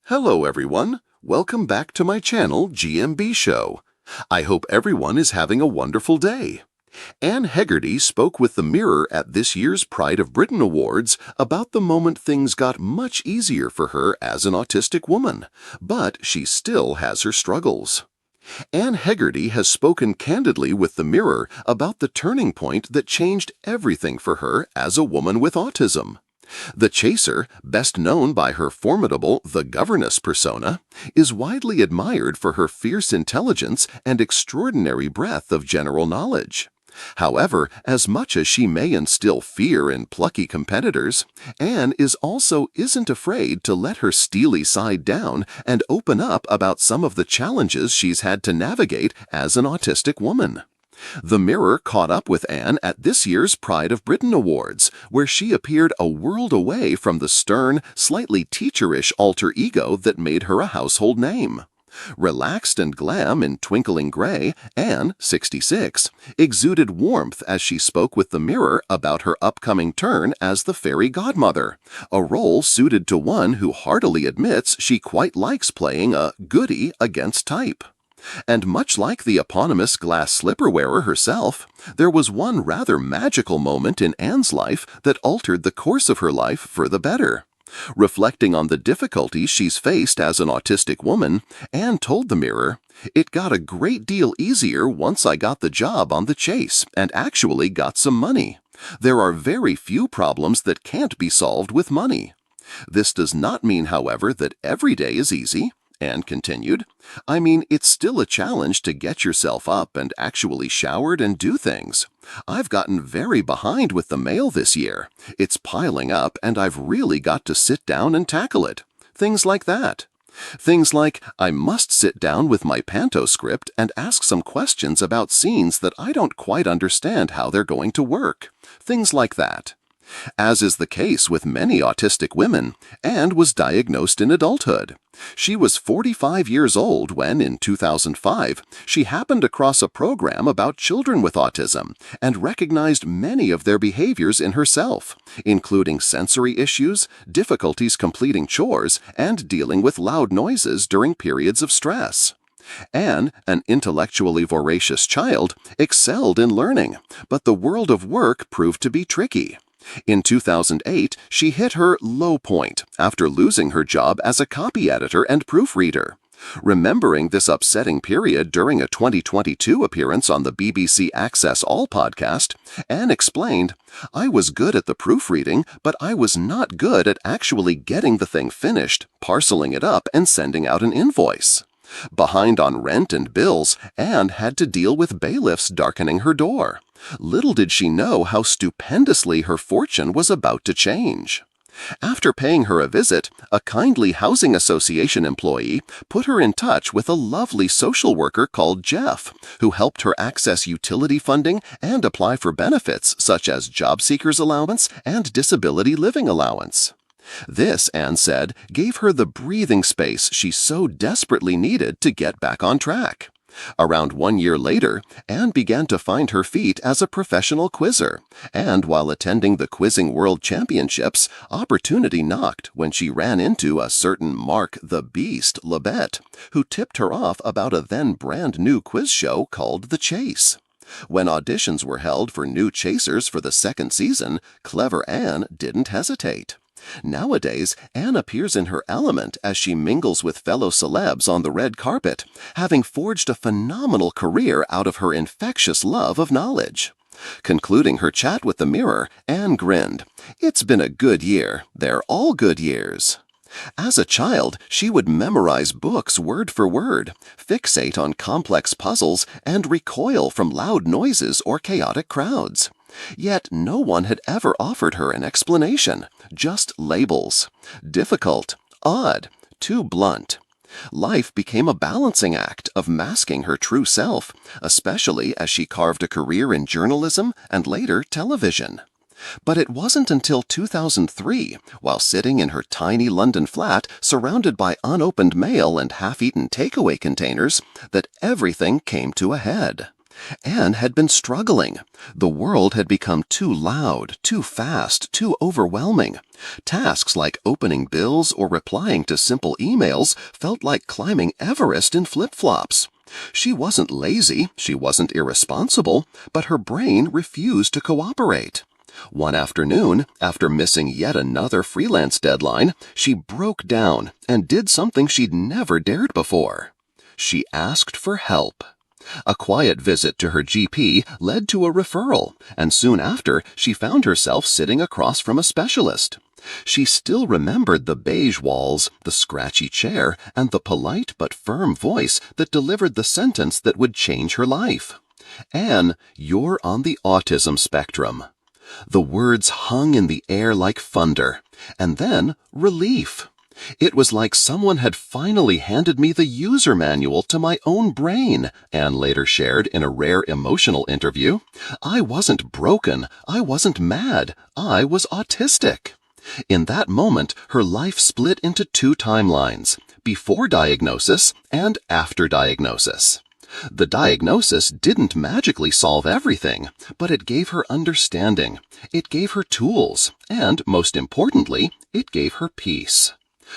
Hello everyone, welcome back to my channel GMB Show. I hope everyone is having a wonderful day. Anne Hegerty spoke with the Mirror at this year's Pride of Britain Awards about the moment things got much easier for her as an autistic woman, but she still has her struggles. Anne Hegerty has spoken candidly with the Mirror about the turning point that changed everything for her as a woman with autism. The Chaser, best known by her formidable The Governess persona, is widely admired for her fierce intelligence and extraordinary breadth of general knowledge. However, as much as she may instill fear in plucky competitors, Anne isn't afraid to let her steely side down and open up about some of the challenges she's had to navigate as an autistic woman. The Mirror caught up with Anne at this year's Pride of Britain Awards, where she appeared a world away from the stern, slightly teacherish alter ego that made her a household name. Relaxed and glam in Twinkling Gray, Anne, 66, exuded warmth as she spoke with the Mirror about her upcoming turn as the fairy godmother, a role suited to one who heartily admits she quite likes playing a goody against type. And much like the eponymous glass slipper wearer herself, there was one rather magical moment in Anne's life that altered the course of her life for the better. Reflecting on the difficulties she's faced as an autistic woman, Anne told the Mirror, "It got a great deal easier once I got the job on The Chase and actually got some money. There are very few problems that can't be solved with money. This does not mean, however, that every day is easy." Anne continued. "I mean, it's still a challenge to get yourself up and actually showered and do things. I've gotten very behind with the mail this year. It's piling up and I've really got to sit down and tackle it. Things like that. Things like I must sit down with my panto script and ask some questions about scenes that I don't quite understand how they're going to work. Things like that." As is the case with many autistic women, Anne was diagnosed in adulthood. She was 45 years old when, in 2005, she happened across a program about children with autism and recognized many of their behaviors in herself, including sensory issues, difficulties completing chores, and dealing with loud noises during periods of stress. Anne, an intellectually voracious child, excelled in learning, but the world of work proved to be tricky. In 2008, she hit her low point after losing her job as a copy editor and proofreader. Remembering this upsetting period during a 2022 appearance on the BBC Access All podcast, Anne explained, "I was good at the proofreading, but I was not good at actually getting the thing finished, parceling it up, and sending out an invoice." Behind on rent and bills, Anne had to deal with bailiffs darkening her door. Little did she know how stupendously her fortune was about to change. After paying her a visit, a kindly housing association employee put her in touch with a lovely social worker called Jeff, who helped her access utility funding and apply for benefits such as job seekers allowance and disability living allowance. This, Anne said, gave her the breathing space she so desperately needed to get back on track. Around 1 year later, Anne began to find her feet as a professional quizzer, and while attending the Quizzing World Championships, opportunity knocked when she ran into a certain Mark the Beast Labette, who tipped her off about a then brand-new quiz show called The Chase. When auditions were held for new chasers for the second season, clever Anne didn't hesitate. Nowadays, Anne appears in her element as she mingles with fellow celebs on the red carpet, having forged a phenomenal career out of her infectious love of knowledge. Concluding her chat with the Mirror, Anne grinned. "It's been a good year. They're all good years." As a child, she would memorize books word for word, fixate on complex puzzles, and recoil from loud noises or chaotic crowds. Yet no one had ever offered her an explanation, just labels. Difficult, odd, too blunt. Life became a balancing act of masking her true self, especially as she carved a career in journalism and later television. But it wasn't until 2003, while sitting in her tiny London flat surrounded by unopened mail and half-eaten takeaway containers, that everything came to a head. Anne had been struggling. The world had become too loud, too fast, too overwhelming. Tasks like opening bills or replying to simple emails felt like climbing Everest in flip-flops. She wasn't lazy, she wasn't irresponsible, but her brain refused to cooperate. One afternoon, after missing yet another freelance deadline, she broke down and did something she'd never dared before. She asked for help. A quiet visit to her GP led to a referral, and soon after, she found herself sitting across from a specialist. She still remembered the beige walls, the scratchy chair, and the polite but firm voice that delivered the sentence that would change her life. "Anne, you're on the autism spectrum." The words hung in the air like thunder, and then relief. It was like someone had finally handed me the user manual to my own brain, Anne later shared in a rare emotional interview. I wasn't broken, I wasn't mad, I was autistic. In that moment, her life split into two timelines, before diagnosis and after diagnosis. The diagnosis didn't magically solve everything, but it gave her understanding, it gave her tools, and, most importantly, it gave her peace.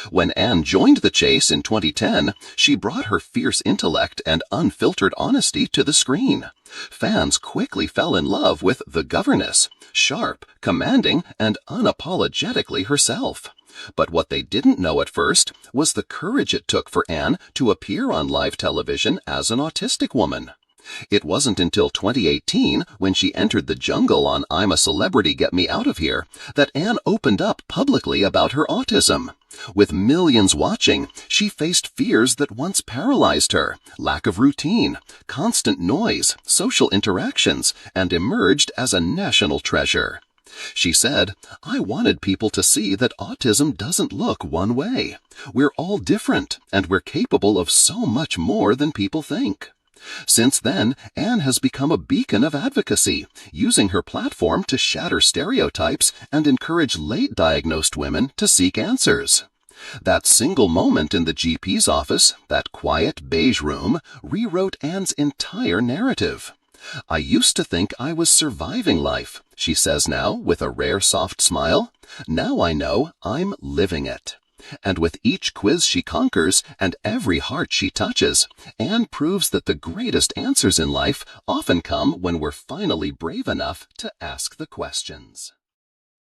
When Anne joined the chase in 2010, she brought her fierce intellect and unfiltered honesty to the screen. Fans quickly fell in love with the governess, sharp, commanding, and unapologetically herself. But what they didn't know at first was the courage it took for Anne to appear on live television as an autistic woman. It wasn't until 2018, when she entered the jungle on I'm a Celebrity, Get Me Out of Here, that Anne opened up publicly about her autism. With millions watching, she faced fears that once paralyzed her: lack of routine, constant noise, social interactions, and emerged as a national treasure. She said, "I wanted people to see that autism doesn't look one way. We're all different, and we're capable of so much more than people think." Since then, Anne has become a beacon of advocacy, using her platform to shatter stereotypes and encourage late-diagnosed women to seek answers. That single moment in the GP's office, that quiet beige room, rewrote Anne's entire narrative. "I used to think I was surviving life," she says now with a rare soft smile. "Now I know I'm living it." And with each quiz she conquers and every heart she touches, Anne proves that the greatest answers in life often come when we're finally brave enough to ask the questions.